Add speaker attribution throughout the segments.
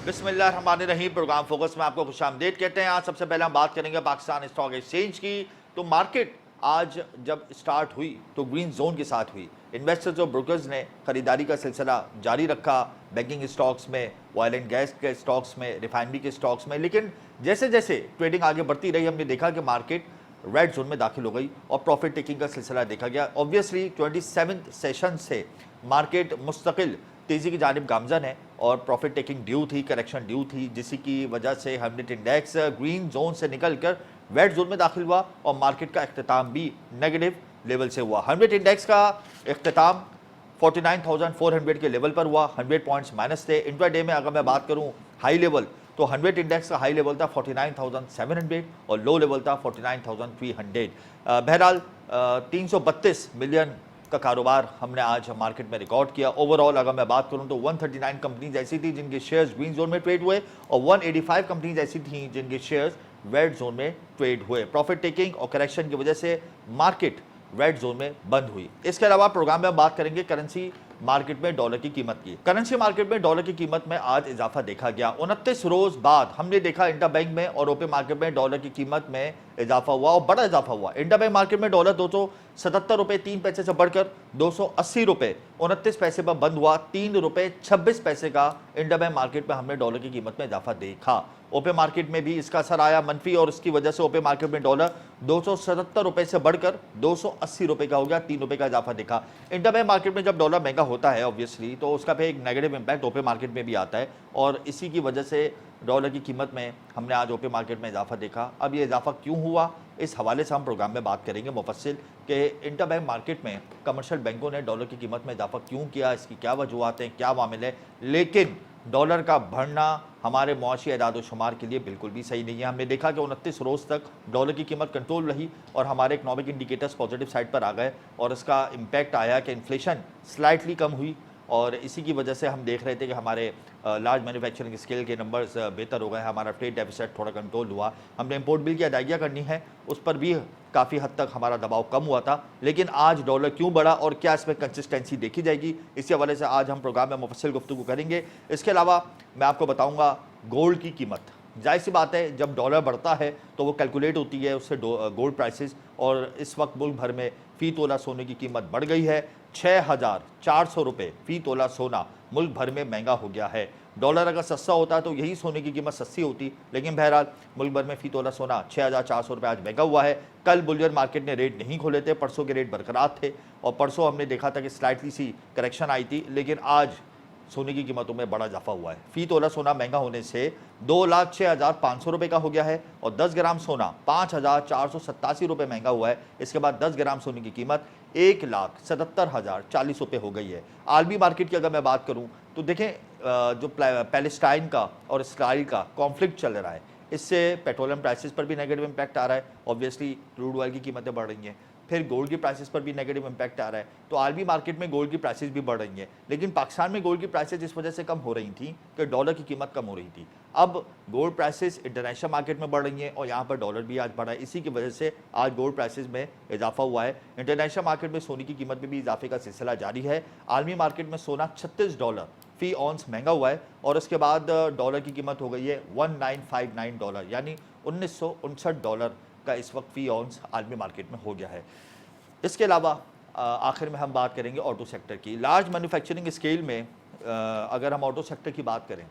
Speaker 1: बिस्मिल्लाहिर्रहमानिर्रहीम। Programme focus में आपको खुशामदीद कहते हैं। आज सबसे पहले हम बात करेंगे पाकिस्तान स्टॉक एक्सचेंज की। तो मार्केट आज जब स्टार्ट हुई तो ग्रीन जोन के साथ हुई। इन्वेस्टर्स और ब्रोकर्स ने खरीदारी का सिलसिला जारी रखा, बैंकिंग स्टॉक्स में, ऑयल एंड गैस के स्टॉक्स में, रिफाइनरी के स्टॉक्स में। लेकिन जैसे जैसे ट्रेडिंग आगे बढ़ती रही, हमने देखा कि मार्केट रेड जोन में दाखिल हो गई और प्रॉफिट टेकिंग का सिलसिला देखा गया। ऑब्वियसली 27 सेशन से मार्केट मुस्तकिल तेजी की जानिब गामजन है और प्रॉफिट टेकिंग ड्यू थी, करेक्शन ड्यू थी, जिसकी वजह से 100 इंडेक्स ग्रीन जोन से निकलकर रेड जोन में दाखिल हुआ और मार्केट का इख्तिताम भी नेगेटिव लेवल से हुआ। 100 इंडेक्स का इख्तिताम 49,400 के लेवल पर हुआ, 100 पॉइंट्स माइनस थे। इंट्राडे में अगर मैं बात करूं हाई लेवल, तो 100 इंडेक्स का हाई लेवल था 49,700 और लो लेवल था 49,300। बहरहाल 332 मिलियन का कारोबार हमने आज मार्केट में रिकॉर्ड किया। ओवरऑल अगर मैं बात करूं तो 139 कंपनीज ऐसी थी जिनके शेयर्स ग्रीन जोन में ट्रेड हुए और 185 कंपनीज ऐसी थी जिनके शेयर्स रेड जोन में ट्रेड हुए। प्रॉफिट टेकिंग और करेक्शन की वजह से मार्केट रेड जोन में बंद हुई। इसके अलावा प्रोग्राम में हम बात करेंगे करेंसी मार्केट में डॉलर की कीमत की। करेंसी मार्केट में डॉलर की कीमत में आज इजाफा देखा गया। 29 रोज बाद हमने देखा इंटर बैंक में और ओपन मार्केट में डॉलर की कीमत में इजाफा हुआ और बड़ा इजाफा हुआ। इंटर बैंक मार्केट में डॉलर 277 रुपए 3 पैसे से बढ़कर 280 रुपए 29 पैसे पर बंद हुआ। 3 रुपए 26 पैसे का इंटर बैंक मार्केट में हमने डॉलर की कीमत में इजाफा देखा। ओपन मार्केट में भी इसका असर आया मनफी और इसकी वजह से ओपन मार्केट में डॉलर 277 रुपए से बढ़कर 280 रुपए का हो गया, 3 रुपए का इजाफा देखा। इंटरबैंक मार्केट में जब डॉलर महंगा होता है ऑब्वियसली तो उसका भी एक नेगेटिव इंपैक्ट ओपन मार्केट में भी आता है और इसी की वजह से डॉलर की कीमत में हमने आज ओपन मार्केट में इजाफा देखा। अब ये इजाफा क्यों हुआ, इस हवाले से हम प्रोग्राम में बात करेंगे मुफस्सिल कि इंटरबैंक मार्केट में कमर्शियल बैंकों ने डॉलर की कीमत में इजाफा क्यों किया, इसकी क्या वजूहत हैं, क्या मामले हैं। लेकिन डॉलर का बढ़ना हमारे मुआशी एदाद शुमार के लिए बिल्कुल भी सही नहीं है। हमने देखा कि 29 रोज़ तक डॉलर की कीमत कंट्रोल रही और हमारे इकनॉमिक इंडिकेटर्स पॉजिटिव साइड पर आ गए और इसका इम्पैक्ट आया कि इन्फ्लेशन स्लाइटली कम हुई और इसी की वजह से हम देख रहे थे कि हमारे लार्ज मैन्युफैक्चरिंग स्केल के नंबर्स बेहतर हो गए, हमारा ट्रेड डेफिसिट थोड़ा कंट्रोल हुआ। हमने इंपोर्ट बिल की अदायगियाँ करनी है, उस पर भी काफ़ी हद तक हमारा दबाव कम हुआ था। लेकिन आज डॉलर क्यों बढ़ा और क्या इसमें कंसिस्टेंसी देखी जाएगी, इसी हवाले से आज हम प्रोग्राम में मुफस्सिल गुफ्तगू करेंगे। इसके अलावा मैं आपको बताऊँगा गोल्ड की कीमत। जाहिर सी बात है जब डॉलर बढ़ता है तो वो कैलकुलेट होती है उससे गोल्ड प्राइसेस और इस वक्त मुल्क भर में फ़ी तोला सोने की कीमत बढ़ गई है। 6,400 रुपये फ़ी तोला सोना मुल्क भर में महंगा हो गया है। डॉलर अगर सस्ता होता तो यही सोने की कीमत सस्ती होती, लेकिन बहरहाल मुल्क भर में फ़ी तोला सोना 6,400 रुपये आज महंगा हुआ है। कल बुलियन मार्केट ने रेट नहीं खोले थे, परसों के रेट बरकरार थे और परसों हमने देखा था कि स्लाइटली सी करेक्शन आई थी, लेकिन आज सोने की कीमतों में बड़ा इजाफा हुआ है। फ़ी तोला सोना महंगा होने से 2,06,500 रुपये का हो गया है और 10 ग्राम सोना 5,487 रुपये महंगा हुआ है। इसके बाद 10 ग्राम सोने की कीमत 1,77,040 रुपये हो गई है। आलमी मार्केट की अगर मैं बात करूं तो देखें जो पैलेस्टाइन का और इसराइल का कॉन्फ्लिक्ट चल रहा है, इससे पेट्रोलियम प्राइसेस पर भी नेगेटिव इंपैक्ट आ रहा है। ऑब्वियसली क्रूड ऑयल की कीमतें बढ़ रही हैं, फिर गोल्ड की प्राइसेस पर भी नेगेटिव इंपैक्ट आ रहा है। तो आलमी मार्केट में गोल्ड की प्राइसेस भी बढ़ रही हैं, लेकिन पाकिस्तान में गोल्ड की प्राइसेस इस वजह से कम हो रही थी कि डॉलर की कीमत कम हो रही थी। अब गोल्ड प्राइसेस इंटरनेशनल मार्केट में बढ़ रही हैं और यहाँ पर डॉलर भी आज बढ़ा है, इसी की वजह से आज गोल्ड प्राइसेस में इजाफा हुआ है। इंटरनेशनल मार्केट में सोने की कीमत में भी इजाफे का सिलसिला जारी है। आलमी मार्केट में सोना $36 फ़ी ऑन्स महंगा हुआ है और उसके बाद डॉलर की कीमत हो गई है $1959, यानी $1959 का इस वक्त फ़ी ऑन्स आलमी मार्केट में हो गया है। इसके अलावा आखिर में हम बात करेंगे ऑटो सेक्टर की। लार्ज मैन्युफैक्चरिंग स्केल में अगर हम ऑटो सेक्टर की बात करें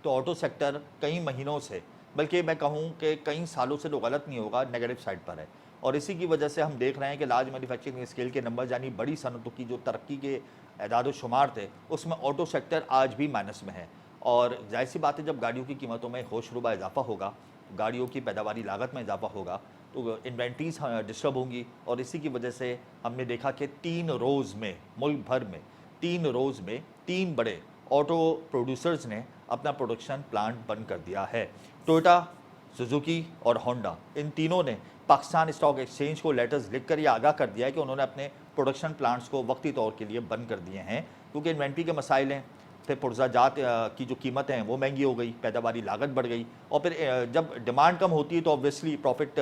Speaker 1: तो ऑटो सेक्टर कई महीनों से, बल्कि मैं कहूँ कि कई सालों से, तो गलत नहीं होगा, नेगेटिव साइड पर है और इसी की वजह से हम देख रहे हैं कि लार्ज मैन्युफैक्चरिंग स्केल के नंबर यानी बड़ी सनतों की जो तरक्की के एदाद शुमार थे उसमें ऑटो सेक्टर आज भी माइनस में है। और जाहिर सी बात है जब गाड़ियों की कीमतों में होशरुबा इजाफा होगा, गाड़ियों की पैदावारी लागत में इजाफा होगा तो इन्वेंट्रीज डिस्टर्ब होंगी और इसी की वजह से हमने देखा कि 3 रोज़ में मुल्क भर में 3 रोज़ में 3 बड़े ऑटो प्रोड्यूसर्स ने अपना प्रोडक्शन प्लांट बंद कर दिया है। टोयोटा, सुजुकी और होंडा, इन तीनों ने पाकिस्तान स्टॉक एक्सचेंज को लेटर्स लिखकर यह आगाह कर दिया है कि उन्होंने अपने प्रोडक्शन प्लांट्स को वक्ती तौर के लिए बंद कर दिए हैं क्योंकि इन्वेंट्री के मसाइल हैं, फिर पुर्जाजात की जो कीमतें हैं वो महंगी हो गई, पैदावारी लागत बढ़ गई और फिर जब डिमांड कम होती है तो ऑब्वियसली प्रॉफिट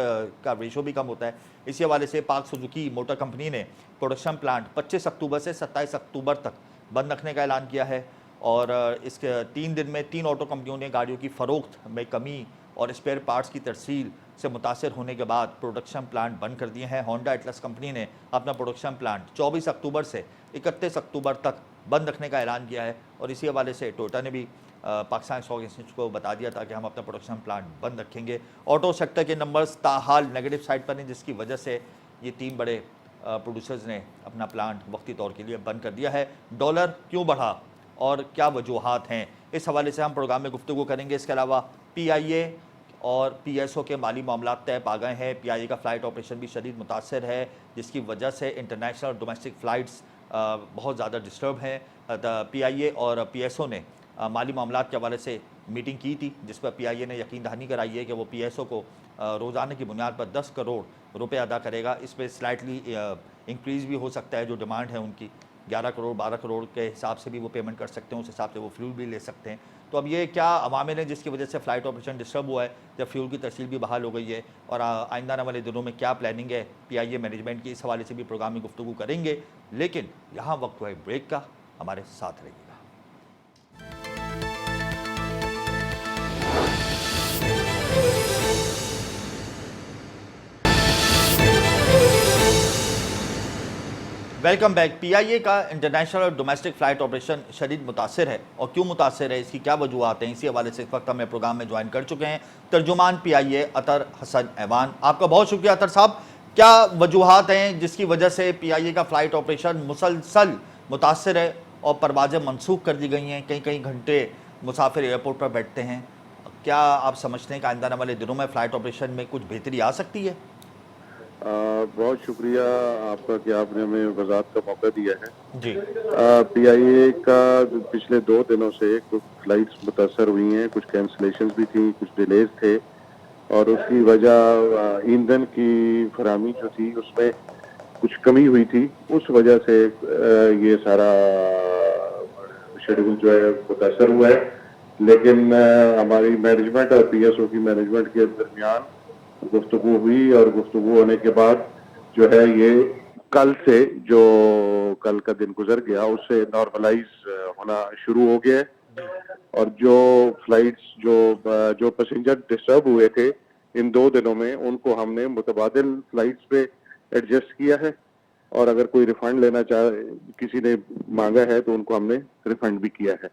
Speaker 1: का रेशो भी कम होता है। इसी हवाले से पाक सुजुकी मोटर कंपनी ने प्रोडक्शन प्लांट 25 अक्टूबर से 27 अक्टूबर तक बंद रखने का ऐलान किया है। और इसके 3 दिन में 3 ऑटो कंपनियों ने गाड़ियों की फ़रोख्त में कमी और स्पेयर पार्ट्स की तरसील से मुतासर होने के बाद प्रोडक्शन प्लांट बंद कर दिए हैं। होंडा एटलस कंपनी ने अपना प्रोडक्शन प्लांट 24 अक्टूबर से 31 अक्टूबर तक बंद रखने का ऐलान किया है और इसी हवाले से टोयोटा ने भी पाकिस्तान स्टॉक एक्सचेंज को बता दिया था कि हम अपना प्रोडक्शन प्लांट बंद रखेंगे। ऑटो सेक्टर के नंबर्स ताहाल नेगेटिव साइड पर हैं, जिसकी वजह से ये 3 बड़े प्रोड्यूसर्स ने अपना प्लांट वक्ती तौर के लिए बंद कर दिया है। डॉलर क्यों बढ़ा और क्या वजूहात हैं, इस हवाले से हम प्रोग्राम में गुफ्तगू करेंगे। इसके अलावा PIA और PSO के माली मामला तय पा गए हैं। PIA का फ़्लाइट ऑपरेशन भी शदीद मुतासर है, जिसकी वजह से इंटरनेशनल और डोमेस्टिक फ़्लाइट्स बहुत ज़्यादा डिस्टर्ब हैं। PIA और PSO ने माली मामला के हवाले से मीटिंग की थी, जिस पर PIA ने यकीन दहानी कराई है कि वो PSO को रोज़ाना की बुनियाद पर 10 करोड़ रुपए अदा करेगा। इस पर स्लाइटली इंक्रीज़ भी हो सकता है। जो डिमांड है उनकी 11 करोड़ 12 करोड़ के हिसाब से भी वो पेमेंट कर सकते हैं, उस हिसाब से वो फ्यूल भी ले सकते हैं। तो अब ये क्या अवामिल हैं जिसकी वजह से फ़्लाइट ऑपरेशन डिस्टर्ब हुआ है, जब फ्यूल की तरसील भी बहाल हो गई है, और आइंदा आने वाले दिनों में क्या प्लानिंग है PIA मैनेजमेंट की, इस हवाले से भी प्रोग्राम में गुफ्तगू करेंगे। लेकिन यहाँ वक्त हुआ है ब्रेक का, हमारे साथ रहिएगा। Welcome back. PIA का इंटरनेशनल और डोमेस्टिक फ़्लाइट ऑपरेशन शदीद मुतासर है, और क्यों मुतासर है, इसकी क्या वजूहत हैं, इसी हवाले से इस वक्त हमें प्रोग्राम में ज्वाइन कर चुके हैं तर्जुमान PIA अतर हसन ऐवान। आपका बहुत शुक्रिया अतर साहब। क्या वजूहत हैं जिसकी वजह से PIA का फ़्लाइट ऑपरेशन मुसलसल मुतासर है और परवाज़ें मनसूख कर दी गई हैं, कई कई घंटे मुसाफिर एयरपोर्ट पर बैठते हैं? क्या आप समझते हैं कि आइंदा आने वाले दिनों में फ़्लाइट ऑपरेशन में कुछ बेहतरी आ सकती है?
Speaker 2: बहुत शुक्रिया आपका कि आपने हमें वजाहत का मौका दिया है
Speaker 1: जी।
Speaker 2: PIA का पिछले 2 दिनों से कुछ फ्लाइट्स मुतासर हुई हैं, कुछ कैंसलेशंस भी थी, कुछ डिलेज थे, और उसकी वजह ईंधन की फराहमी जो थी उसमें कुछ कमी हुई थी। उस वजह से ये सारा शेड्यूल जो है मुतासर हुआ है। लेकिन हमारी मैनेजमेंट और PSO की मैनेजमेंट के दरमियान गुफ्तगू हुई, और गुफ्तगू होने के बाद जो है ये कल से, जो कल का दिन गुजर गया, उससे नॉर्मलाइज होना शुरू हो गया है। और जो फ्लाइट्स जो पैसेंजर डिस्टर्ब हुए थे इन 2 दिनों में, उनको हमने मुतबादिल फ्लाइट्स पे एडजस्ट किया है, और अगर कोई रिफंड लेना किसी ने मांगा है तो उनको हमने रिफंड भी किया है।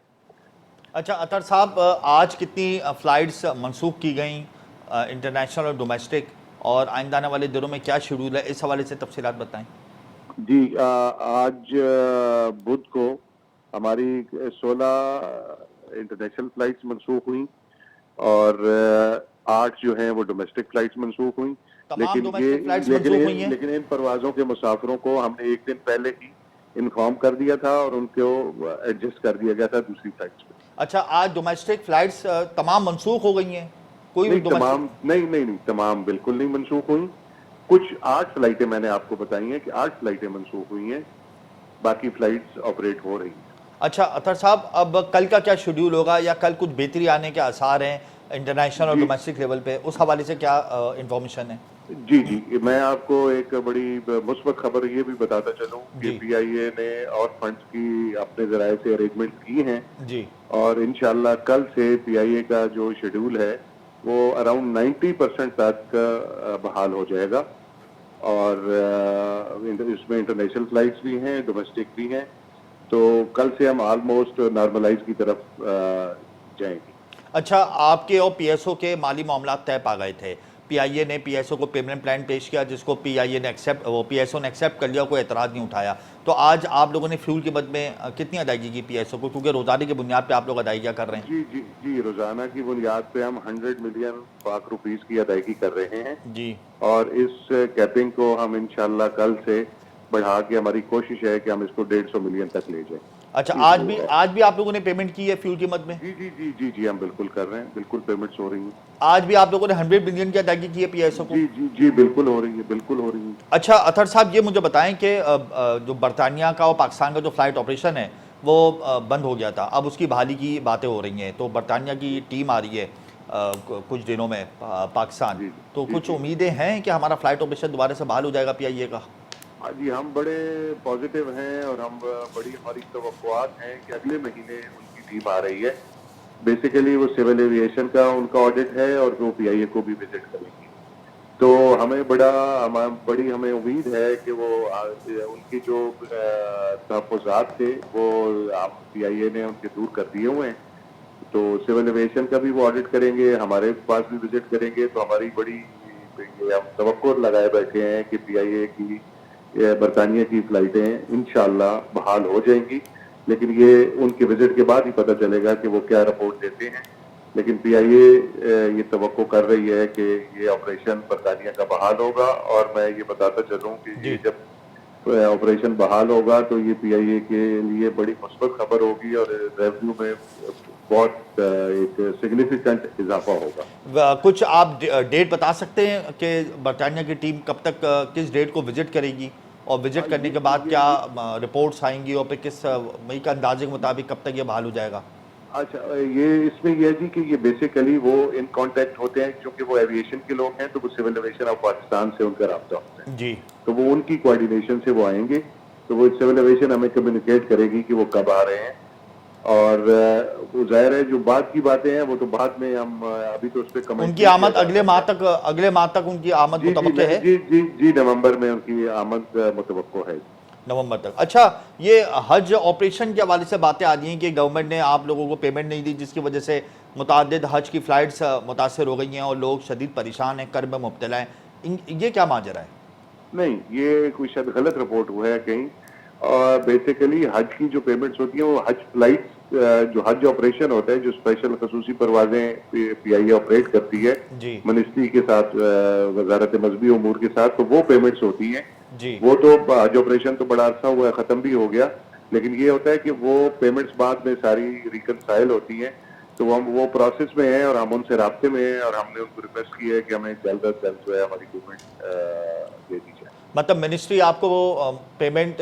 Speaker 1: अच्छा अतर साहब, आज कितनी फ़्लाइट्स मनसूख की गई इंटरनेशनल और डोमेस्टिक, और आइंदा आने वाले दिनों में क्या शेड्यूल है, इस हवाले से तफसीलात बताएं।
Speaker 2: जी, आज बुध को हमारी 16 इंटरनेशनल फ्लाइट्स मनसूख हुई, और 8 जो हैं वो डोमेस्टिक फ्लाइट्स मनसूख हुई। लेकिन इन परवाजों के मुसाफिरों को हमने एक दिन पहले ही इन्फॉर्म कर दिया था और उनको एडजस्ट कर दिया गया था दूसरी फ्लाइट्स पे।
Speaker 1: अच्छा, आज डोमेस्टिक फ्लाइट्स तमाम मनसूख हो गई हैं? कोई
Speaker 2: नहीं, तमाम नहीं, तमाम बिल्कुल नहीं मनसूख हुई। कुछ 8 फ्लाइटें मैंने आपको बताई हैं कि 8 फ्लाइटें मनसूख हुई हैं, बाकी फ्लाइट्स ऑपरेट हो रही हैं।
Speaker 1: अच्छा अतर साहब, अब कल का क्या शेड्यूल होगा, या कल कुछ बेहतरी आने के आसार हैं इंटरनेशनल और डोमेस्टिक लेवल पे, उस हवाले से क्या इंफॉर्मेशन है?
Speaker 2: जी, मैं आपको एक बड़ी मुस्बत खबर ये भी बताता चलूं कि PIA ने और फंड्स की अपने जराये से अरेंजमेंट की हैं
Speaker 1: जी, और
Speaker 2: इंशाल्लाह कल से PIA का जो शेड्यूल है वो अराउंड 90% तक बहाल हो जाएगा, और इसमें इंटरनेशनल फ्लाइट्स भी हैं, डोमेस्टिक भी हैं, तो कल से हम ऑलमोस्ट नॉर्मलाइज की तरफ जाएंगे।
Speaker 1: अच्छा, आपके और PSO के माली मामला तय पा गए थे। PIA ने PSO को पेमेंट प्लान पेश किया, जिसको PSO ने एक्सेप्ट कर लिया, कोई एतराज़ नहीं उठाया। तो आज आप लोगों ने फ्यूल की मद में कितनी अदायगी की PSO को, क्योंकि रोज़ाना की बुनियाद पे आप लोग अदायगियाँ कर रहे हैं?
Speaker 2: जी, रोज़ाना की बुनियाद पे हम 100 मिलियन पाक रुपीस की अदायगी कर रहे हैं
Speaker 1: जी,
Speaker 2: और इस कैपिंग को हम इंशाल्लाह कल से बढ़ा के, हमारी कोशिश है कि हम इसको 150 मिलियन तक ले जाएं।
Speaker 1: अच्छा, आज भी आप लोगों ने पेमेंट की है फ्यूल की मद में?
Speaker 2: जी, हम बिल्कुल कर रहे हैं, बिल्कुल पेमेंट्स हो रही हैं।
Speaker 1: आज भी आप लोगों ने 100 मिलियन की अदायगी की है PSO को?
Speaker 2: जी, बिल्कुल हो रही है।
Speaker 1: अच्छा अतर साहब, ये मुझे बताएं कि जो बरतानिया का और पाकिस्तान का जो फ्लाइट ऑपरेशन है वो बंद हो गया था, अब उसकी बहाली की बातें हो रही हैं, तो बरतानिया की टीम आ रही है कुछ दिनों में पाकिस्तान, तो कुछ उम्मीदें हैं कि हमारा फ्लाइट ऑपरेशन दोबारा से बहाल हो जाएगा PIA का?
Speaker 2: हाँ जी, हम बड़े पॉजिटिव हैं और हम बड़ी हमारी तवक्कुआत हैं कि अगले महीने उनकी टीम आ रही है। बेसिकली वो सिविल एविएशन का उनका ऑडिट है और वो पीआईए को भी विजिट करेंगी। तो बड़ी हमें उम्मीद है कि वो उनकी जो तहफ़्फ़ुज़ात थे वो पीआईए ने उनके दूर कर दिए हुए हैं। तो सिविल एविएशन का भी वो ऑडिट करेंगे, हमारे पास भी विजिट करेंगे। तो हमारी बड़ी ये हम तवक्को लगाए बैठे हैं कि पीआईए की बरतानिया की फ्लाइटें इंशाल्लाह बहाल हो जाएंगी। लेकिन ये उनके विजिट के बाद ही पता चलेगा कि वो क्या रिपोर्ट देते हैं। लेकिन पीआईए ये तवक्को कर रही है कि ये ऑपरेशन बरतानिया का बहाल होगा। और मैं ये बताता चलूं कि ये जब ऑपरेशन बहाल होगा तो ये पीआईए के लिए बड़ी मुस्बत खबर होगी और रेवेन्यू में बहुत एक सिग्निफिकेंट इजाफा होगा।
Speaker 1: कुछ आप डेट बता सकते हैं कि बरतानिया की टीम कब तक किस डेट को विजिट करेगी और विजिट करने के बाद क्या रिपोर्ट्स आएंगी और फिर किस मई का अंदाजे के मुताबिक कब तक ये बहाल हो जाएगा?
Speaker 2: अच्छा, ये इसमें यह है जी कि ये बेसिकली वो इन कांटेक्ट होते हैं, क्योंकि वो एविएशन के लोग हैं तो वो सिविल एविएशन ऑफ पाकिस्तान से उनका राब्ता होता है
Speaker 1: जी।
Speaker 2: तो वो उनकी कोऑर्डिनेशन से वो आएंगे। तो वो सिविल एविएशन हमें कम्युनिकेट करेगी कि वो कब आ रहे हैं। और वो जाहिर है जो बाद की बातें हैं वो तो बाद में हम अभी तो उस पर कमेंट
Speaker 1: उनकी आमद अगले माह तक उनकी आमद मुतवक्के है।
Speaker 2: जी नवंबर में उनकी आमद मुतवक्को है।
Speaker 1: नवंबर तक। अच्छा, ये हज ऑपरेशन के हवाले से बातें आ रही हैं कि गवर्नमेंट ने आप लोगों को पेमेंट नहीं दी, जिसकी वजह से मुतादिद हज की फ़्लाइट्स मुतासर हो गई हैं और लोग शदीद परेशान हैं, कर्ब में मुब्तला हैं। ये क्या माजरा है?
Speaker 2: नहीं, ये कोई शायद गलत रिपोर्ट हुआ है कहीं। और बेसिकली हज की जो पेमेंट्स होती हैं वो हज फ्लाइट्स जो हज ऑपरेशन होता है, जो स्पेशल खसूसी परवाजें पीआईए ऑपरेट करती है मिनिस्ट्री के साथ, वजारत मजहबी उमूर के साथ, तो वो पेमेंट्स होती हैं जी। वो तो हज ऑपरेशन तो बड़ा अर्सा हुआ है, खत्म भी हो गया। लेकिन ये होता है कि वो पेमेंट्स बाद में सारी रिकनसाइल होती हैं। तो हम वो प्रोसेस में हैं और हम उनसे राब्ते में हैं और हमने उनको रिक्वेस्ट की है कि हमें जल्द अज जल्द जो है हमारी पेमेंट दे दी जाए।
Speaker 1: मतलब मिनिस्ट्री आपको वो पेमेंट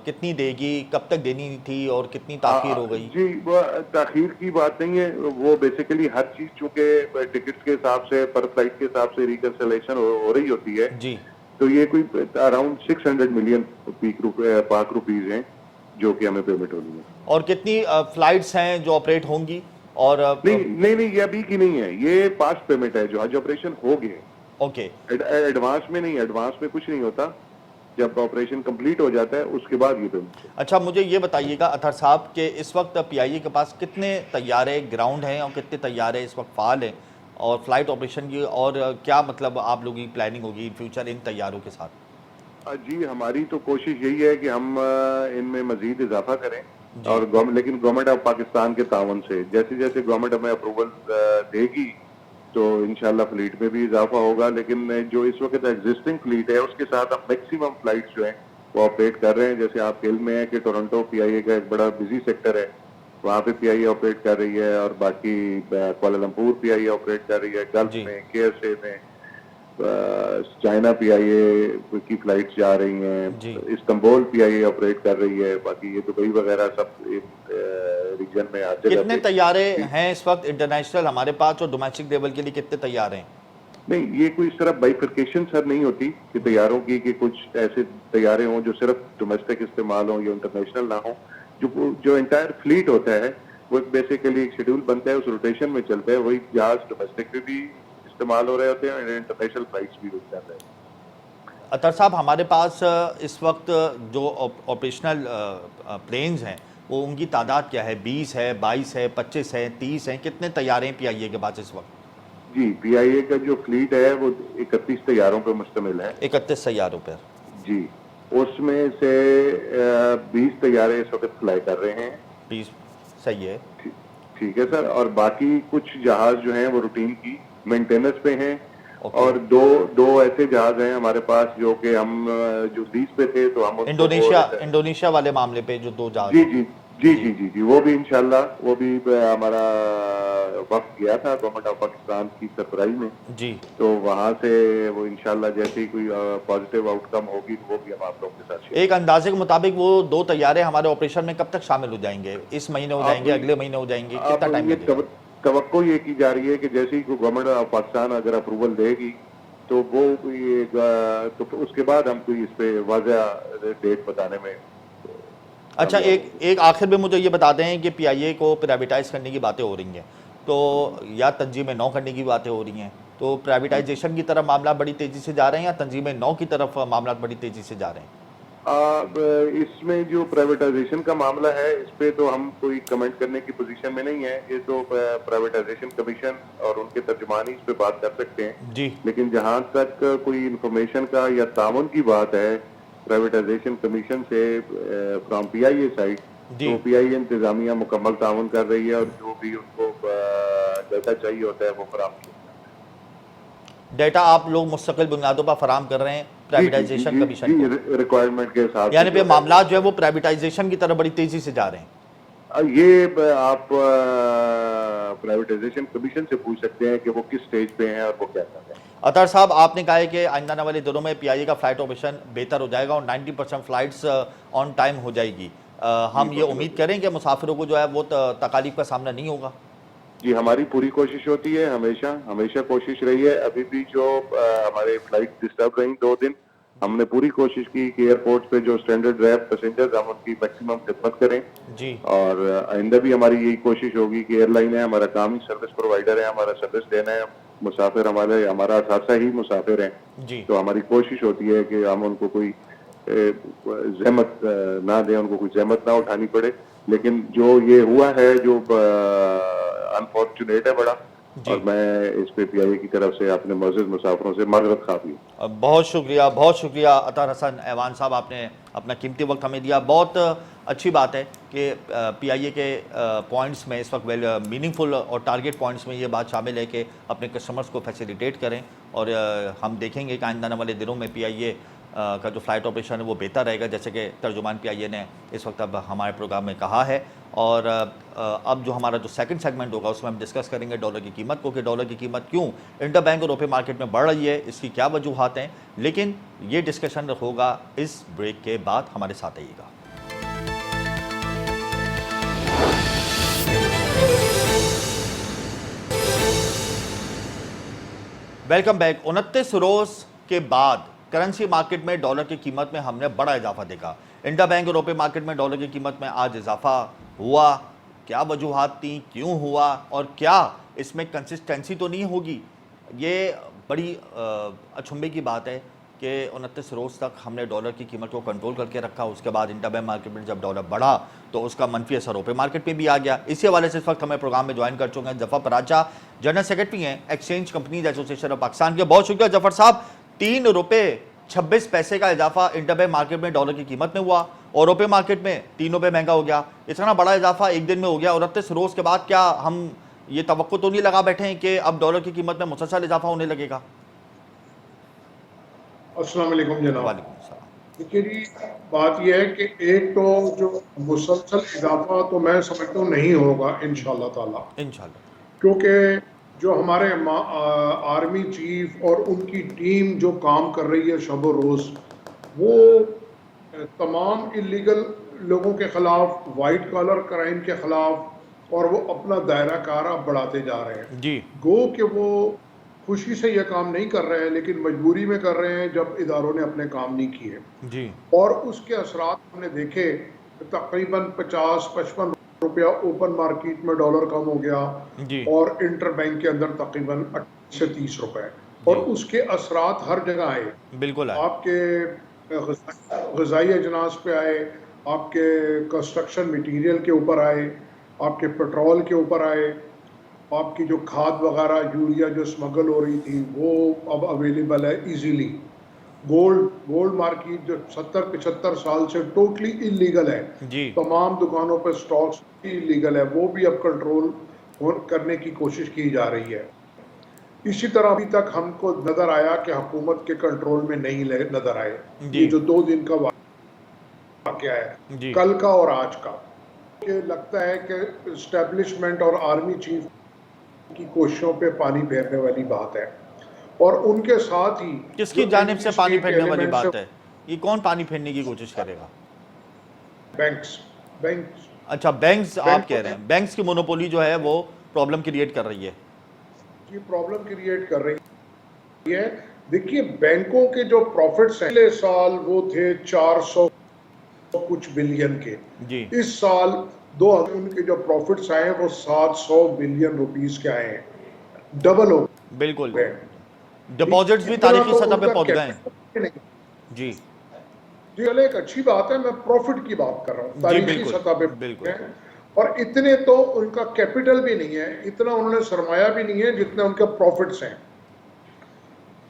Speaker 1: कितनी देगी, कब तक देनी थी और कितनी ताखीर हो गई?
Speaker 2: जी, वो ताखीर की बात नहीं है। वो बेसिकली हर चीज चूंकि टिकट्स के हिसाब से, पर फ्लाइट के हिसाब से रिकंसिलेशन हो रही होती है जी। तो ये कोई अराउंड 600 मिलियन पाक रुपीज हैं जो कि हमें पेमेंट होनी है।
Speaker 1: और कितनी फ्लाइट्स हैं जो ऑपरेट होंगी? और
Speaker 2: नहीं, ये अभी की नहीं है, ये पास्ट पेमेंट है जो हज ऑपरेशन हो गए।
Speaker 1: ओके।
Speaker 2: एडवांस में नहीं, एडवांस में कुछ नहीं होता। जब ऑपरेशन कंप्लीट हो जाता है उसके बाद ये पेमेंट।
Speaker 1: अच्छा, मुझे ये बताइएगा अतहर साहब कि इस वक्त पीआईए के पास कितने तैयारे ग्राउंड हैं और कितने तैयारे इस वक्त फाल हैं और फ्लाइट ऑपरेशन की, और क्या मतलब आप लोगों की प्लानिंग होगी इन फ्यूचर इन तैयारों के साथ?
Speaker 2: जी, हमारी तो कोशिश यही है कि हम इनमें मजीद इजाफा करें। और लेकिन गवर्नमेंट ऑफ पाकिस्तान के तावन से जैसे जैसे गवर्नमेंट हमें अप्रूवल देगी तो इंशाल्लाह फ्लीट में भी इजाफा होगा। लेकिन जो इस वक्त एग्जिस्टिंग फ्लीट है उसके साथ हम मैक्सिमम फ्लाइट्स जो हैं वो ऑपरेट कर रहे हैं। जैसे आपके इल्म में है कि टोरंटो पीआईए का एक बड़ा बिजी सेक्टर है, वहाँ पे पीआईए ऑपरेट कर रही है। और बाकी कुआलालंपुर पीआईए ऑपरेट कर रही है, गल्फ में, केएसए में, चाइना पीआईए की फ्लाइट्स जा रही हैं, इस्तांबुल पीआईए ऑपरेट कर रही है, बाकी ये दुबई वगैरह सब रीजन में हर जगह।
Speaker 1: कितने तैयारे हैं इस वक्त इंटरनेशनल हमारे पास और डोमेस्टिक लेवल के लिए कितने तैयार हैं?
Speaker 2: नहीं, ये कोई सिर्फ बाइफिकेशन सर नहीं होती कि तैयारों की कि कुछ ऐसे तैयारे हों जो सिर्फ डोमेस्टिक इस्तेमाल हों या इंटरनेशनल ना हो। जो एंटायर फ्लीट होता है वो बेसिकली एक शेड्यूल बनता है, उस रोटेशन में चलता है। वही जहाज डोमेस्टिक में भी इस्तेमाल हो रहे होते हैं और इंटरनेशनल फ्लाइट्स भी हो जाते हैं।
Speaker 1: अतर साहब, हमारे पास इस वक्त जो ऑपरेशनल प्लेन्स हैं वो उनकी तादाद क्या है? 20 है, 22 है, 25 है, 30 हैं? कितने तैयारे हैं पीआईए के पास इस वक्त?
Speaker 2: जी, पीआईए का जो फ्लीट है वो 31 तैयारों पर मुश्तमिल है।
Speaker 1: 31 तैयारों पर
Speaker 2: जी। उसमें से 20 तैयारे इस वक्त फ्लाई कर रहे हैं।
Speaker 1: 20, सही है।
Speaker 2: ठीक है सर। और बाकी कुछ जहाज जो हैं वो रूटीन की मेंटेनेंस पे हैं। और दो ऐसे जहाज हैं हमारे पास जो कि हम जो लीज पे थे तो हम
Speaker 1: इंडोनेशिया वाले मामले पे जो 2 जहाज।
Speaker 2: जी, वो भी इंशाल्लाह, वो भी हमारा वक्त गया था गवर्नमेंट ऑफ पाकिस्तान की सरबराही में जी। तो वहां से वो इंशाल्लाह जैसे ही कोई पॉजिटिव आउटकम होगी तो वो भी हम आप लोगों के साथ।
Speaker 1: एक अंदाजे के मुताबिक वो 2 तैयारे हमारे ऑपरेशन में कब तक शामिल हो जाएंगे? इस महीने हो जाएंगे, अगले महीने हो जाएंगे, कितना टाइम लगेगा?
Speaker 2: तवक्को ये की जा रही है कि जैसे ही गवर्नमेंट ऑफ पाकिस्तान अगर अप्रूवल देगी तो वो तो उसके बाद हम कोई इस पे वाज़ह डेट बताने में
Speaker 1: अच्छा,
Speaker 2: कामयाब
Speaker 1: एक
Speaker 2: होंगे।
Speaker 1: एक आखिर में मुझे ये बता दें कि पीआईए को प्राइवेटाइज करने की बातें हो रही हैं, तो या तंजीम नौ करने की बातें हो रही हैं, तो प्राइवेटाइजेशन की तरफ मामला बड़ी तेज़ी से जा रहे हैं या तंजीम नौ की तरफ मामला बड़ी तेज़ी से जा रहे हैं?
Speaker 2: इसमें जो प्राइवेटाइजेशन का मामला है, इस पे तो हम कोई कमेंट करने की पोजीशन में नहीं है। ये तो प्राइवेटाइजेशन कमीशन और उनके तर्जुमान ही इस पे बात कर सकते हैं।
Speaker 1: जी
Speaker 2: लेकिन जहां तक कोई इंफॉर्मेशन का या ताउन की बात है प्राइवेटाइजेशन कमीशन से फ्रॉम पीआईए साइड,
Speaker 1: जी।
Speaker 2: तो पीआईए इंतजामिया मुकम्मल ताउन कर रही है और जो भी उनको डाटा चाहिए होता है वो फराहम किया जाता
Speaker 1: डेटा आप लोग मुस्तकिल बुनियादों पर फराम कर रहे हैं
Speaker 2: है।
Speaker 1: प्राइवेटाइजेशन कमीशन को,
Speaker 2: रिक्वायरमेंट के हिसाब से
Speaker 1: यानी पे
Speaker 2: जो है
Speaker 1: मामला जो है वो प्राइवेटाइजेशन की तरफ बड़ी तेज़ी से जा रहे हैं।
Speaker 2: आप प्राइवेटाइजेशन कमीशन से पूछ सकते हैं कि वो किस स्टेज पे हैं और वो क्या कर रहे हैं।
Speaker 1: अतर साहब, आपने कहा है कि आइंदा आने वाले दिनों में पीआईए का फ्लाइट ऑपरेशन बेहतर हो जाएगा और 90% फ्लाइट्स ऑन टाइम हो जाएगी। हम ये उम्मीद करें कि मुसाफिरों को जो है वो तकालीफ का सामना नहीं होगा।
Speaker 2: जी, हमारी पूरी कोशिश होती है, हमेशा हमेशा कोशिश रही है। अभी भी जो हमारे फ्लाइट डिस्टर्ब रही 2 दिन, हमने पूरी कोशिश की कि एयरपोर्ट पे जो स्टैंडर्ड रहे पैसेंजर्स हम उनकी मैक्सिमम खिदमत करें।
Speaker 1: जी
Speaker 2: और आइंदा भी हमारी यही कोशिश होगी कि एयरलाइन है, हमारा काम ही सर्विस प्रोवाइडर है, हमारा सर्विस देना है। मुसाफिर हमारा असासा ही मुसाफिर हैं।
Speaker 1: जी
Speaker 2: तो हमारी कोशिश होती है कि हम उनको कोई ज़हमत ना दें, उनको कोई ज़हमत ना उठानी पड़े। लेकिन जो ये हुआ है, जो अनफॉर्चुनेट है बड़ा,
Speaker 1: जी।
Speaker 2: और मैं इस पे पीआईए की तरफ से अपने मौजूद मुसाफिरों से माजरत खा हूँ।
Speaker 1: बहुत शुक्रिया अतर हसन ऐवान साहब, आपने अपना कीमती वक्त हमें दिया। बहुत अच्छी बात है कि पीआईए के पॉइंट्स में इस वक्त वेल मीनिंगफुल और टारगेट पॉइंट्स में ये बात शामिल है कि अपने कस्टमर्स को फैसिलिटेट करें और हम देखेंगे कि आइंदा आने वाले दिनों में पीआईए का जो फ्लाइट ऑपरेशन है वो बेहतर रहेगा, जैसे कि तर्जुमान पीआईए ने इस वक्त अब हमारे प्रोग्राम में कहा है। और अब जो हमारा जो सेकंड सेगमेंट होगा उसमें हम डिस्कस करेंगे डॉलर की कीमत को, कि डॉलर की कीमत क्यों इंटरबैंक और रुपए मार्केट में बढ़ रही है, इसकी क्या वजूहात हैं। लेकिन ये डिस्कशन होगा इस ब्रेक के बाद। हमारे साथ आइएगा। Welcome back. 29 रोज के बाद करेंसी मार्केट में डॉलर की कीमत में हमने बड़ा इजाफा देखा। इंटरबैंक और रुपए मार्केट में डॉलर की कीमत में आज इजाफा हुआ। क्या वजूहात थी, क्यों हुआ और क्या इसमें कंसिस्टेंसी तो नहीं होगी? ये बड़ी अचंभे की बात है कि 29 रोज़ तक हमने डॉलर की कीमत को कंट्रोल करके रखा। उसके बाद इंटरबैंक मार्केट में जब डॉलर बढ़ा तो उसका मनफी असर रुपए मार्केट पे भी आ गया। इसी हवाले से इस वक्त हमें प्रोग्राम में ज्वाइन कर चुके हैं जफर पराचा, जनरल सेक्रेटरी हैं exchange companies association of Pakistan के। बहुत शुक्रिया जफर साहब। 3 रुपये 26 पैसे का इजाफा इंटरबैंक मार्केट में डॉलर की कीमत में हुआ और रुपए मार्केट में 3 रुपये महंगा हो गया। इतना बड़ा इजाफा एक दिन में हो गया 29 रोज़ के बाद। क्या हम ये तवक्को तो नहीं लगा बैठे हैं कि अब डॉलर की कीमत में मुसलसल इजाफा होने लगेगा?
Speaker 3: अस्सलाम वालेकुम जनाब।
Speaker 1: वालेकुम सलाम।
Speaker 3: देखिए जी, बात यह है कि एक तो जो मुसलसल इजाफा तो मैं समझता हूँ नहीं होगा इंशाल्लाह ताला,
Speaker 1: इंशाल्लाह।
Speaker 3: क्योंकि जो हमारे आर्मी चीफ और उनकी टीम जो काम कर रही है शब रोज़, वो तमाम इलीगल लोगों के खिलाफ, वाइट कॉलर क्राइम के खिलाफ, और वो अपना दायरा कार अब बढ़ाते जा रहे हैं।
Speaker 1: जी
Speaker 3: गो कि वो खुशी से ये काम नहीं कर रहे हैं, लेकिन मजबूरी में कर रहे हैं जब इदारों ने अपने काम नहीं किए।
Speaker 1: जी
Speaker 3: और उसके असरात हमने देखे, तकरीबन 50-55 रुपया ओपन मार्केट में डॉलर कम हो गया
Speaker 1: जी
Speaker 3: और इंटरबैंक के अंदर तकरीबन 28 से 30 रुपए, और उसके असरात हर जगह आए।
Speaker 1: बिल्कुल है।
Speaker 3: आपके ग़िज़ाई अजनास पे आए, आपके कंस्ट्रक्शन मटेरियल के ऊपर आए, आपके पेट्रोल के ऊपर आए, आपकी जो खाद वगैरह यूरिया जो स्मगल हो रही थी वो अब अवेलेबल है इजीली। गोल्ड मार्केट जो 70-75 साल से टोटली इलीगल है,
Speaker 1: जी
Speaker 3: तमाम दुकानों पर स्टॉक्स भी इलीगल है, वो भी अब कंट्रोल करने की कोशिश की जा रही है। इसी तरह अभी तक हमको नजर आया कि हुकूमत के कंट्रोल में नहीं नजर आए। ये जो 2 दिन का वाकया है,
Speaker 1: जी
Speaker 3: कल का और आज का, कि लगता है कि एस्टेब्लिशमेंट और आर्मी चीफ की कोशिशों पे पानी फेरने वाली बात है। और उनके साथ ही
Speaker 1: किसकी जानिब से पानी फेरने वाली बात है? ये कौन पानी फेरने की कोशिश करेगा?
Speaker 3: बैंक्स
Speaker 1: अच्छा, बैंक्स आप कह रहे हैं। बैंक्स की मोनोपोली जो है वो प्रॉब्लम क्रिएट कर रही है।
Speaker 3: की प्रॉब्लम क्रिएट कर रही है। देखिए बैंकों के जो प्रॉफिट्स हैं पिछले साल वो थे 400 कुछ बिलियन के।
Speaker 1: जी
Speaker 3: इस साल 2000 उनके जो प्रॉफिट्स आए हैं वो 700 बिलियन रुपीस के आए हैं, डबल हो
Speaker 1: बिल्कुल,
Speaker 3: गए।
Speaker 1: डिपॉजिट्स भी
Speaker 3: इतना
Speaker 1: तारीखी
Speaker 3: तो
Speaker 1: सतह पे
Speaker 3: उनका
Speaker 1: पहुंच गए हैं।
Speaker 3: कैपिटल नहीं।
Speaker 1: जी
Speaker 3: जी चलो एक अच्छी बात है, मैं प्रॉफिट की बात कर रहा हूँ,
Speaker 1: जी
Speaker 3: तारीखी
Speaker 1: बिल्कुल
Speaker 3: सतह पे
Speaker 1: बिल्कुल।
Speaker 3: है। और इतने तो उनका कैपिटल भी नहीं है, इतना उन्होंने सरमाया भी नहीं है जितने उनके प्रॉफिट्स हैं।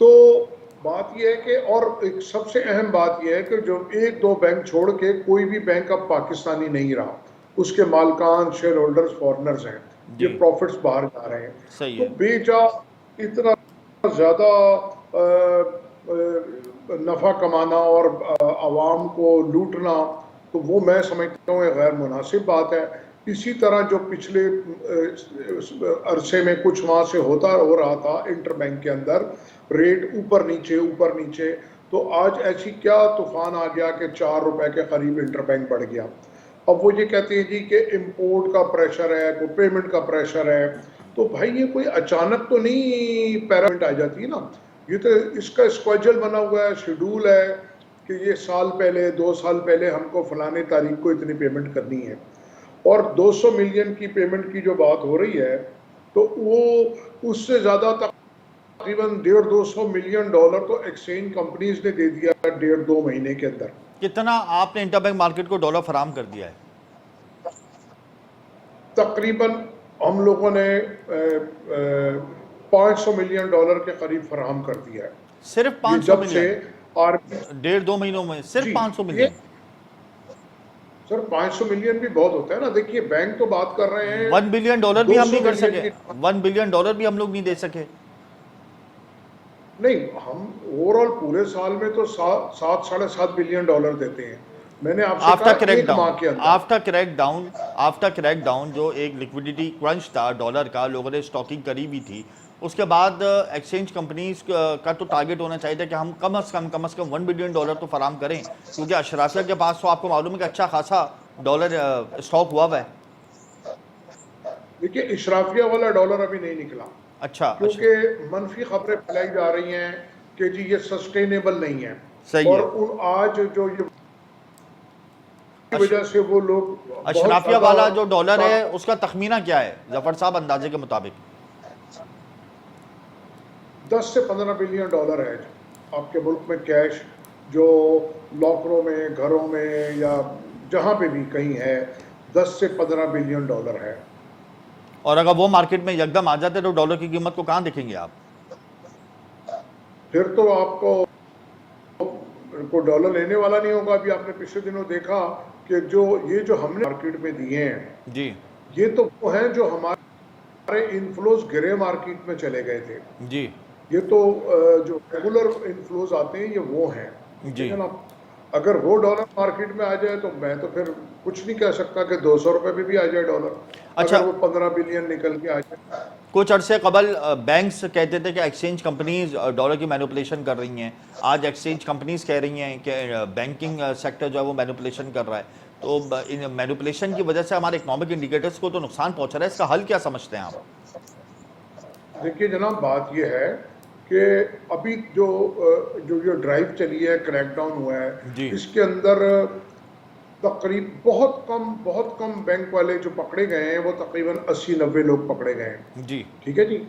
Speaker 3: तो बात यह है कि और एक सबसे अहम बात यह है कि जो एक दो बैंक छोड़ के कोई भी बैंक अब पाकिस्तानी नहीं रहा, उसके मालकान शेयर होल्डर्स फॉरेनर्स हैं, ये
Speaker 1: जी
Speaker 3: प्रॉफिट्स बाहर जा रहे हैं।
Speaker 1: सही
Speaker 3: तो
Speaker 1: है।
Speaker 3: बेजा इतना ज्यादा नफा कमाना और आवाम को लूटना, तो वो मैं समझता हूँ गैर मुनासिब बात है। इसी तरह जो पिछले अरसे में कुछ वहां से हो रहा था इंटर बैंक के अंदर, रेट ऊपर नीचे, तो आज ऐसी क्या तूफान आ गया कि 4 रुपए के करीब इंटरबैंक बढ़ गया। अब वो ये कहते हैं जी कि इंपोर्ट का प्रेशर है, कोई पेमेंट का प्रेशर है। तो भाई ये कोई अचानक तो नहीं पैरामेंट आ जाती है ना, ये तो इसका स्केड्यूल बना हुआ है, शेड्यूल है कि ये साल पहले 2 साल पहले हमको फलाने तारीख को इतनी पेमेंट करनी है। और 200 मिलियन की पेमेंट की जो बात हो रही है, तो वो उससे ज्यादा तकरीबन 150-200 मिलियन डॉलर तो एक्सचेंज कंपनीज ने दे दिया 1.5-2 महीने के अंदर।
Speaker 1: कितना आपने इंटरबैंक मार्केट को डॉलर फराम कर दिया है?
Speaker 3: तकरीबन हम लोगों ने 500 मिलियन डॉलर के करीब फराहम कर दिया है।
Speaker 1: सिर्फ
Speaker 3: ये
Speaker 1: 500
Speaker 3: जब से
Speaker 1: मिलियन?
Speaker 3: आरबी
Speaker 1: 1.5-2 महीनों में सिर्फ
Speaker 3: जी
Speaker 1: 500
Speaker 3: ये
Speaker 1: मिलियन?
Speaker 3: सर 500 मिलियन भी बहुत होता है ना। देखिए बैंक तो बात कर रहे हैं
Speaker 1: 1 बिलियन डॉलर भी हम
Speaker 3: 200
Speaker 1: नहीं कर
Speaker 3: मिलियन
Speaker 1: सके,
Speaker 3: की।
Speaker 1: 1 बिलियन डॉलर भी हम लोग नहीं दे सके।
Speaker 3: नहीं, हम ओवरऑल पूरे साल में तो 7-7.5 बिलियन डॉलर देते हैं। मैंने आपसे
Speaker 1: आफ्टर
Speaker 3: कहा
Speaker 1: क्रैक
Speaker 3: एक माह
Speaker 1: डाउन,
Speaker 3: के अंदर।
Speaker 1: आफ्टर क्रैक डाउन जो एक लिक्विडिटी क्रंच था डॉलर का, लोगों ने स्टॉकिंग करी भी थी। उसके बाद एक्सचेंज कंपनीज का तो टारगेट होना चाहिए था कि हम कम से कम 1 बिलियन डॉलर तो फराम करें, क्योंकि अशराफिया के पास तो आपको मालूम है कि अच्छा खासा डॉलर स्टॉक हुआ हुआ है।
Speaker 3: देखिए इशराफिया वाला डॉलर अभी नहीं निकला,
Speaker 1: अच्छा अच्छा,
Speaker 3: क्योंकि मनफी खबरें फैलाई जा रही हैं कि जी ये सस्टेनेबल नहीं है।
Speaker 1: सही
Speaker 3: और
Speaker 1: है।
Speaker 3: आज जो ये की
Speaker 1: अश,
Speaker 3: वजह से वो लोग बहुत
Speaker 1: अशराफिया
Speaker 3: ज्यादा
Speaker 1: वाला जो डॉलर है उसका तखमीना क्या है जफर साहब, अंदाजे के मुताबिक?
Speaker 3: 10 से 15 बिलियन डॉलर है आपके मुल्क में कैश, जो लॉकरों में, घरों में या जहां पे भी कहीं है, 10 से 15 बिलियन डॉलर है।
Speaker 1: और अगर वो मार्केट में यकदम आ जाते तो डॉलर की कीमत को कहाँ देखेंगे आप?
Speaker 3: फिर तो आपको को डॉलर लेने वाला नहीं होगा। अभी आपने पिछले दिनों देखा कि जो हमने मार्केट में दिए हैं,
Speaker 1: जी
Speaker 3: ये तो वो हैं जो हमारे इनफ्लोज ग्रे मार्केट में चले गए थे।
Speaker 1: जी
Speaker 3: ये तो जो रेगुलर इनफ्लोज आते हैं ये वो हैं।
Speaker 1: जी।
Speaker 3: लेकिन अब अगर वो डॉलर मार्केट में आ जाए तो मैं तो फिर कुछ नहीं कह सकता कि 200 रुपए पे भी आ जाए डॉलर,
Speaker 1: अच्छा,
Speaker 3: अगर वो 15 बिलियन निकल के आ जाए।
Speaker 1: कुछ अरसे कबल बैंक्स कहते थे कि एक्सचेंज कंपनीज डॉलर की मैनिपुलेशन कर रही हैं। आज एक्सचेंज कंपनीज कह रही हैं कि बैंकिंग सेक्टर जो है वो मैनिपुलेशन कर रहा है। तो इन मैनिपुलेशन की वजह से हमारे इकोनॉमिक इंडिकेटर्स को तो नुकसान पहुंच रहा है, इसका हल क्या समझते हैं आप?
Speaker 3: देखिए जनाब, बात यह है कि अभी जो जो ड्राइव चली है, क्रैकडाउन हुआ है,
Speaker 1: जी
Speaker 3: इसके अंदर तकरीब बहुत कम बैंक वाले जो पकड़े गए हैं, वो तकरीबन 80-90 लोग पकड़े गए हैं।
Speaker 1: जी
Speaker 3: ठीक है जी।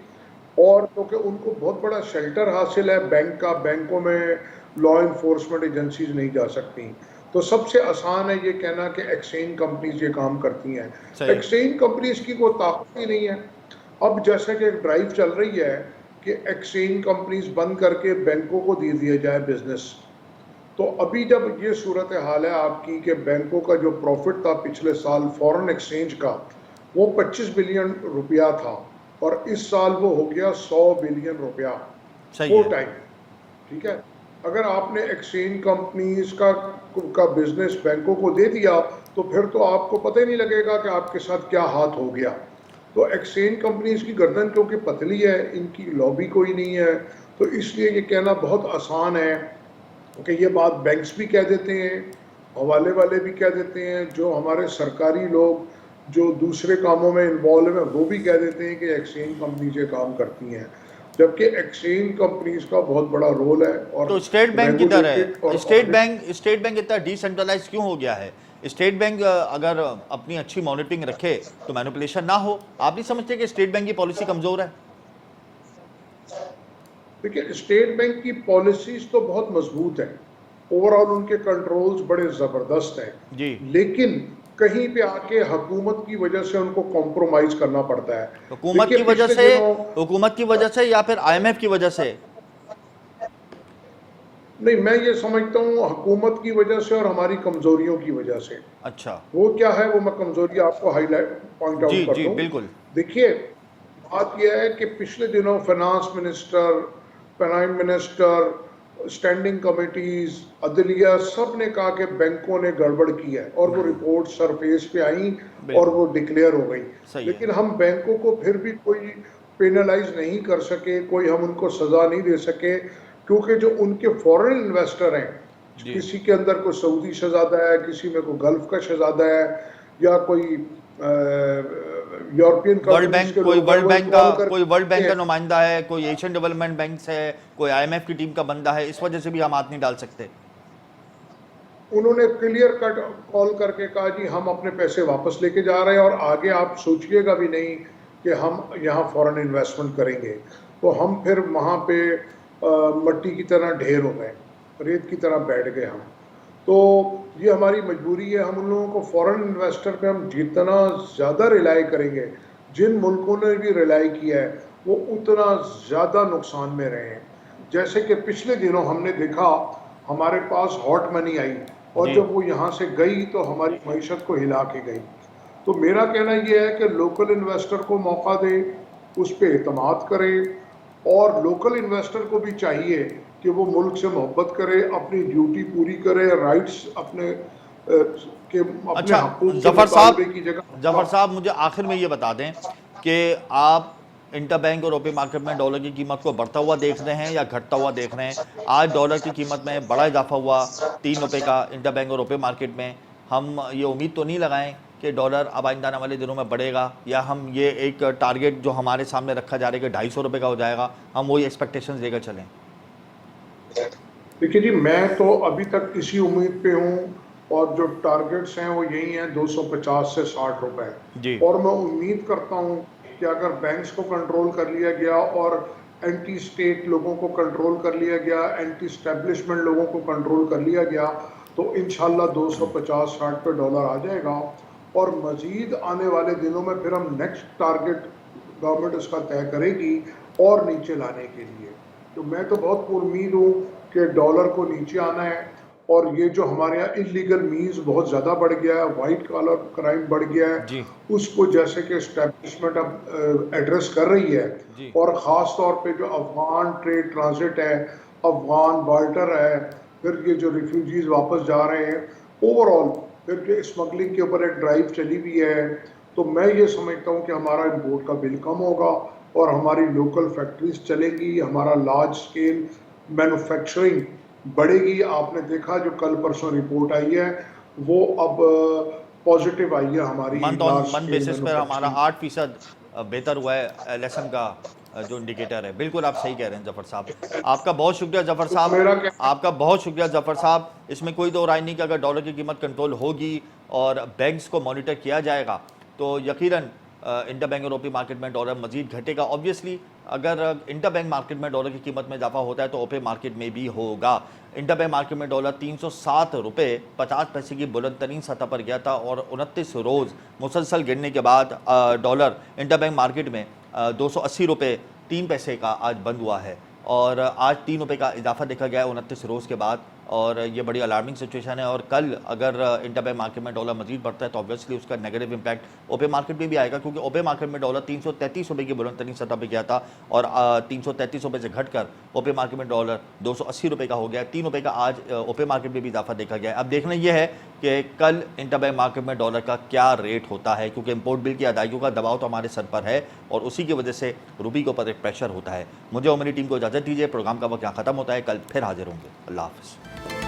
Speaker 3: और क्योंकि उनको बहुत बड़ा शेल्टर हासिल है बैंक का, बैंकों में लॉ इन्फोर्समेंट एजेंसीज नहीं जा सकती, तो सबसे आसान है ये कहना कि एक्सचेंज कंपनीज ये काम करती हैं।
Speaker 1: सही है।
Speaker 3: एक्सचेंज कंपनीज की कोई ताकत ही नहीं है। अब जैसे कि एक ड्राइव चल रही है कि एक्सचेंज कंपनीज बंद करके बैंकों को दे दिया जाए बिजनेस, तो अभी जब ये सूरत हाल है आपकी कि बैंकों का जो प्रॉफिट था पिछले साल फॉरेन एक्सचेंज का, वो 25 बिलियन रुपया था, और इस साल वो हो गया 100 बिलियन रुपया,
Speaker 1: सही है।
Speaker 3: टाइम। ठीक है, अगर आपने एक्सचेंज कंपनीज का बिजनेस बैंकों को दे दिया तो फिर तो आपको पता ही नहीं लगेगा कि आपके साथ क्या हाथ हो गया। तो एक्सचेंज कंपनीज की गर्दन क्योंकि पतली है, इनकी लॉबी कोई नहीं है, तो इसलिए ये कहना बहुत आसान है कि ये बात बैंक्स भी कह देते हैं, हवाले वाले भी कह देते हैं, जो हमारे सरकारी लोग जो दूसरे कामों में इन्वॉल्व हैं वो भी कह देते हैं कि एक्सचेंज कंपनी ये काम करती हैं। जबकि एक्सचेंज कंपनीज का बहुत बड़ा रोल है। और
Speaker 1: तो स्टेट बैंक किधर
Speaker 3: regulated
Speaker 1: है?
Speaker 3: और
Speaker 1: स्टेट बैंक इतना डिसेंट्रलाइज क्यों हो गया है? स्टेट बैंक अगर अपनी अच्छी मॉनिटरिंग रखे तो मैनिपुलेशन ना हो। आप नहीं समझते कि स्टेट बैंक की पॉलिसी कमजोर है?
Speaker 3: देखिए, स्टेट बैंक की पॉलिसीज तो बहुत मजबूत है, ओवरऑल उनके कंट्रोल्स बड़े जबरदस्त हैं,
Speaker 1: जी।
Speaker 3: लेकिन कहीं पे आके हुकूमत की वजह से उनको कॉम्प्रोमाइज करना पड़ता है।
Speaker 1: हुकूमत
Speaker 3: देखिए,
Speaker 1: की वजह
Speaker 3: पिछले
Speaker 1: से,
Speaker 3: दिनों
Speaker 1: हुकूमत की वजह से या फिर आईएमएफ की वजह से?
Speaker 3: नहीं, मैं ये समझता हूँ हुकूमत की वजह से और हमारी कमजोरियों की वजह से।
Speaker 1: अच्छा।
Speaker 3: वो क्या है, वो मैं कमजोरी आपको हाईलाइट पॉइंट
Speaker 1: जी
Speaker 3: आउट कर
Speaker 1: जी
Speaker 3: दूं।
Speaker 1: बिल्कुल।
Speaker 3: देखिए, बात यह है कि पिछले दिनों finance minister, prime minister, standing committees, अदलिया, सब ने कहा कि बैंकों ने गड़बड़ की है, और वो रिपोर्ट सरफेस पे आई और
Speaker 1: बिल्कुल।
Speaker 3: वो डिक्लेयर हो गई।
Speaker 1: सही है।
Speaker 3: लेकिन हम बैंकों को फिर भी कोई पेनलाइज नहीं कर सके, कोई हम उनको सजा नहीं दे सके, क्योंकि जो उनके फॉरेन इन्वेस्टर हैं,
Speaker 1: जी।
Speaker 3: किसी के अंदर कोई सऊदी शहजादा है, किसी में कोई गल्फ का शहजादा है, या कोई यूरोपियन
Speaker 1: वर्ल्ड
Speaker 3: कंट्रीज
Speaker 1: बैंक,
Speaker 3: के
Speaker 1: कोई
Speaker 3: लोग हैं,
Speaker 1: वर्ल्ड
Speaker 3: वो
Speaker 1: बैंक का,
Speaker 3: इस्तेमाल
Speaker 1: कोई वर्ल्ड बैंक का
Speaker 3: करके
Speaker 1: नुमाइंदा है, कोई एशियन डेवलपमेंट बैंक से है, कोई आईएमएफ की टीम का बंदा है, इस वजह से भी हम हाथ नहीं डाल सकते।
Speaker 3: उन्होंने क्लियर कट कॉल करके कहा जी हम अपने पैसे वापस लेके जा रहे हैं, और आगे आप सोचिएगा भी नहीं कि हम यहाँ फॉरेन इन्वेस्टमेंट करेंगे। तो हम फिर वहाँ पे मट्टी की तरह ढेर हो गए, रेत की तरह बैठ गए हम। तो ये हमारी मजबूरी है, हम उन लोगों को फॉरेन इन्वेस्टर पे हम जितना ज़्यादा रिलाई करेंगे, जिन मुल्कों ने भी रिलाई किया है वो उतना ज़्यादा नुकसान में रहे हैं। जैसे कि पिछले दिनों हमने देखा, हमारे पास हॉट मनी आई, और
Speaker 1: जी।
Speaker 3: जब वो यहाँ से गई तो हमारी मईशत को हिला के गई। तो मेरा कहना ये है कि लोकल इन्वेस्टर को मौका दे, उस पर एतमाद करे, और लोकल इन्वेस्टर को भी चाहिए कि वो मुल्क से मोहब्बत करे, अपनी ड्यूटी पूरी करे, राइट्स अपने के अपने
Speaker 1: अच्छा
Speaker 3: हकूक़ के
Speaker 1: जफर साहब,
Speaker 3: मुतालबे की जगह।
Speaker 1: जफर साहब मुझे आखिर में ये बता दें कि आप इंटरबैंक और ओपन मार्केट में डॉलर की कीमत को बढ़ता हुआ देख रहे हैं या घटता हुआ देख रहे हैं? आज डॉलर की कीमत में बड़ा इजाफा हुआ 3 रुपये का इंटरबैंक और ओपन मार्केट में। हम ये उम्मीद तो नहीं लगाएं कि डॉलर अब आइंदा आने वाले दिनों में बढ़ेगा, या हम ये एक टारगेट जो हमारे सामने रखा जा रहा है कि 250 रुपये का हो जाएगा, हम वही एक्सपेक्टेशंस लेकर चलें?
Speaker 3: देखिए जी, मैं तो अभी तक इसी उम्मीद पे हूँ, और जो टारगेट्स हैं वो यही हैं 250 से 60 रुपए।
Speaker 1: जी।
Speaker 3: और मैं उम्मीद करता हूँ कि अगर बैंक्स को कंट्रोल कर लिया गया और एंटी स्टेट लोगों को कंट्रोल कर लिया गया, एंटी स्टैब्लिशमेंट लोगों को कंट्रोल कर लिया गया, तो इंशाल्लाह 250-60 पे डॉलर आ जाएगा। और मज़ीद आने वाले दिनों में फिर हम नेक्स्ट टारगेट गवर्नमेंट उसका तय करेगी और नीचे लाने के लिए। तो मैं तो बहुत उम्मीद हूँ कि डॉलर को नीचे आना है, और ये जो हमारे यहाँ इलीगल मीन्स बहुत ज़्यादा बढ़ गया है, वाइट कॉलर क्राइम बढ़ गया है,
Speaker 1: जी।
Speaker 3: उसको जैसे कि एस्टेब्लिशमेंट अब एड्रेस कर रही है।
Speaker 1: जी।
Speaker 3: और ख़ास तौर पे जो अफगान ट्रेड ट्रांजिट है, अफगान बार्टर है, फिर ये जो रिफ्यूजीज वापस जा रहे हैं, ओवरऑल फिर जो स्मगलिंग के ऊपर एक ड्राइव चली हुई है, तो मैं ये समझता हूँ कि हमारा इम्पोर्ट का बिल कम होगा और हमारी लोकल फैक्ट्रीज चलेंगी, हमारा लार्ज स्केल मैन्युफैक्चरिंग बढ़ेगी। आपने देखा जो कल परसों रिपोर्ट आई है, वो अब पॉजिटिव आई है हमारी
Speaker 1: month on
Speaker 3: large
Speaker 1: month
Speaker 3: scale
Speaker 1: basis पर हमारा
Speaker 3: मैन्युफैक्चरिंग।
Speaker 1: 8% बेहतर हुआ है एलएसएम का जो इंडिकेटर है। बिल्कुल आप सही कह रहे हैं जफर साहब। आपका बहुत शुक्रिया जफर
Speaker 3: तो
Speaker 1: साहब,
Speaker 3: मेरा कहना
Speaker 1: आपका बहुत शुक्रिया जफर साहब। इसमें कोई दो राय नहीं कि अगर डॉलर की कीमत कंट्रोल होगी और बैंक्स को मॉनिटर किया जाएगा तो यकीनन इंटरबैंक और ओपी मार्केट में डॉलर मजीद घटेगा। ऑब्वियसली अगर इंटरबैंक मार्केट में डॉलर की कीमत में इजाफा होता है तो ओपे मार्केट में भी होगा। इंटरबैंक मार्केट में डॉलर 307 रुपये 50 पैसे की बुलंद तरीन सतह पर गया था और 29 रोज़ मुसलसल गिरने के बाद डॉलर इंटरबैंक मार्केट में 280 रुपये 3 पैसे का आज बंद हुआ है, और आज 3 रुपये का इजाफा देखा गया है 29 रोज़ के बाद, और ये बड़ी अलार्मिंग सिचुएशन है। और कल अगर इंटरबैंक मार्केट में डॉलर मजीद बढ़ता है तो ऑब्वियसली उसका नेगेटिव इंपैक्ट ओपे मार्केट में भी आएगा, क्योंकि ओपे मार्केट में डॉलर 333 रुपये की बुलंद तरीन सतह पर गया था और 333 रुपये से घटकर ओपे मार्केट में डॉलर 280 रुपये का हो गया। 3 रुपये का आज ओपे मार्केट में भी इजाफा देखा गया है। अब देखना यह है कि कल इंटरबैंक मार्केट में डॉलर का क्या रेट होता है, क्योंकि इंपोर्ट बिल की अदायगियों का दबाव तो हमारे सर पर है और उसी की वजह से रूपी के ऊपर एक प्रेशर होता है। मुझे और मेरी टीम को इजाज़त दीजिए। प्रोग्राम का वक्त यहाँ खत्म होता है, कल फिर हाजिर होंगे। अल्लाह हाफ़िज़।